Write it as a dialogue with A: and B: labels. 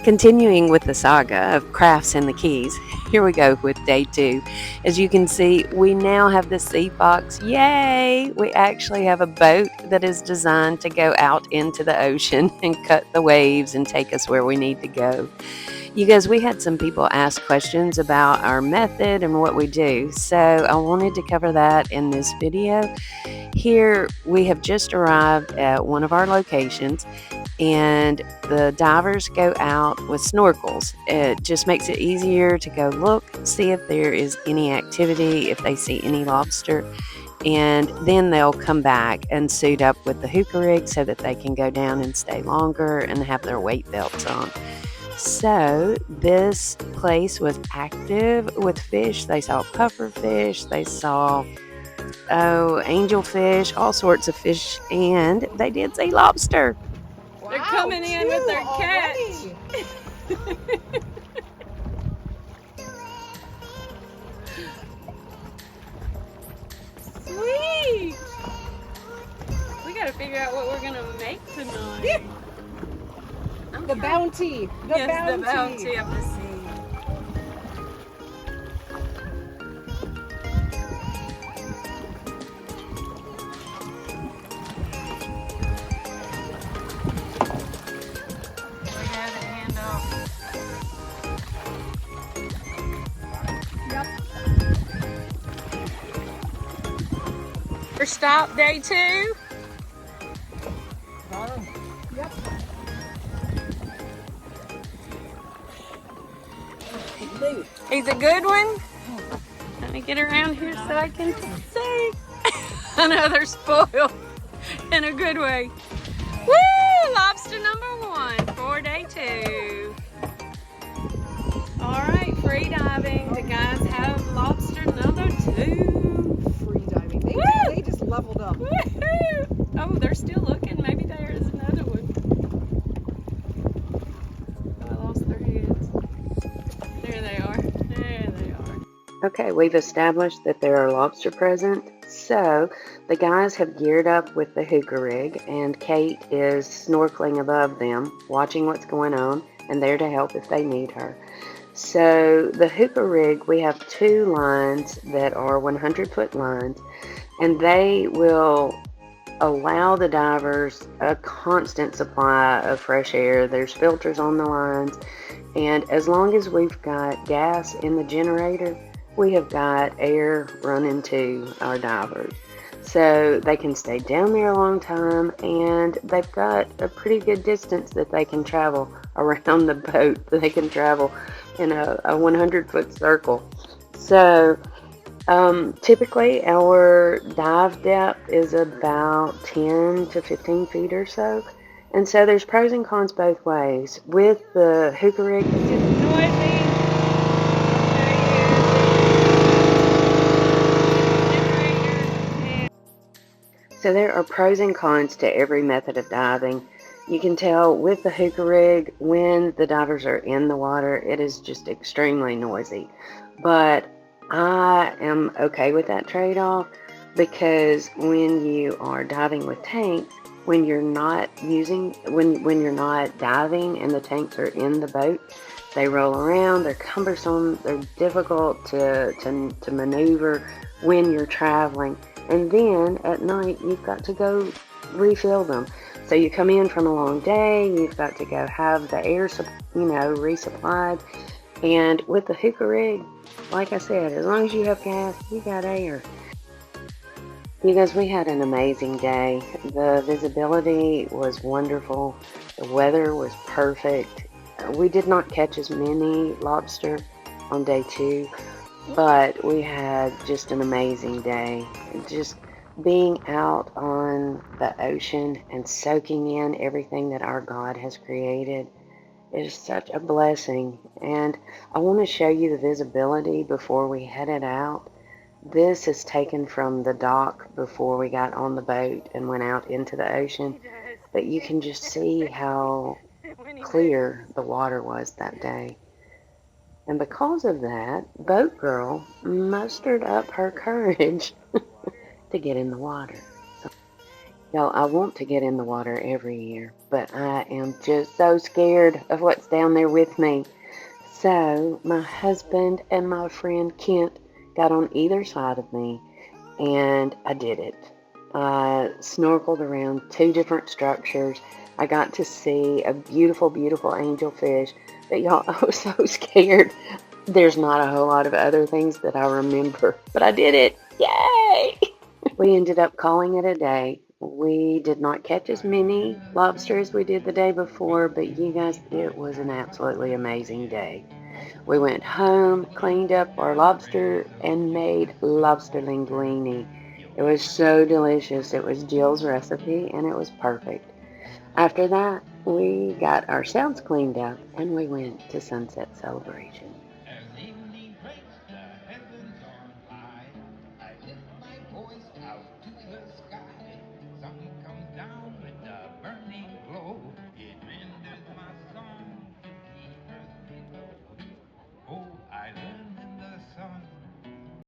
A: Continuing with the saga of crafts in the Keys, here we go with day 2. As you can see, we now have the Sea Fox. Yay! We actually have a boat that is designed to go out into the ocean and cut the waves and take us where we need to go. You guys, we had some people ask questions about our method and what we do, so I wanted to cover that in this video. Here, we have just arrived at one of our locations, and the divers go out with snorkels. It just makes it easier to go look, see if there is any activity, if they see any lobster, and then they'll come back and suit up with the Hooka rig so that they can go down and stay longer and have their weight belts on. So this place was active with fish. They saw puffer fish, they saw angelfish, all sorts of fish, and they did see lobster.
B: Wow, they're coming in with their catch. Sweet! We gotta figure out what we're gonna make tonight. Yeah.
C: The bounty. The
B: bounty of the sea. For stop day 2.
C: Yep.
B: He's a good one. Let me get around here so I can see. I know they're spoiled in a good way. Woo! Lobster number 1 for day 2. All right, free diving. The guys have lobster number 2.
C: Free diving. They just leveled up.
B: Woo-hoo! Oh, they're still looking. Maybe there is another one. Oh, I lost their heads. There they are. There they are.
A: Okay, we've established that there are lobster present, so the guys have geared up with the Hooka rig, and Kate is snorkeling above them, watching what's going on, and there to help if they need her. So the Hooka rig, we have 2 lines that are 100-foot lines, and they will allow the divers a constant supply of fresh air. There's filters on the lines, and as long as we've got gas in the generator, we have got air running to our divers. So they can stay down there a long time, and they've got a pretty good distance that they can travel around the boat. They can travel in a 100-foot circle. So typically our dive depth is about 10 to 15 feet or so. And so there's pros and cons both ways. With the Hooka rig, so there are pros and cons to every method of diving. You can tell with the Hooka rig, when the divers are in the water, it is just extremely noisy. But I am okay with that trade-off, because when you are diving with tanks, when you're not when you're not diving and the tanks are in the boat, they roll around, they're cumbersome, they're difficult to maneuver when you're traveling. And then at night, you've got to go refill them. So you come in from a long day, you've got to go have the air, resupplied. And with the Hooka rig, like I said, as long as you have gas, you got air. You guys, we had an amazing day. The visibility was wonderful. The weather was perfect. We did not catch as many lobster on day 2, but we had just an amazing day. Just being out on the ocean and soaking in everything that our God has created is such a blessing. And I want to show you the visibility before we headed out. This is taken from the dock before we got on the boat and went out into the ocean. But you can just see how clear the water was that day. And because of that, Boat Girl mustered up her courage to get in the water. Y'all, I want to get in the water every year, but I am just so scared of what's down there with me. So my husband and my friend Kent got on either side of me, and I did it. I snorkeled around two different structures. I got to see a beautiful, beautiful angelfish. But y'all, I was so scared. There's not a whole lot of other things that I remember, but I did it. Yay! We ended up calling it a day. We did not catch as many lobster as we did the day before, but you guys, it was an absolutely amazing day. We went home, cleaned up our lobster, and made lobster linguine. It was so delicious. It was Jill's recipe, and it was perfect. After that, we got ourselves cleaned up, and we went to Sunset Celebration.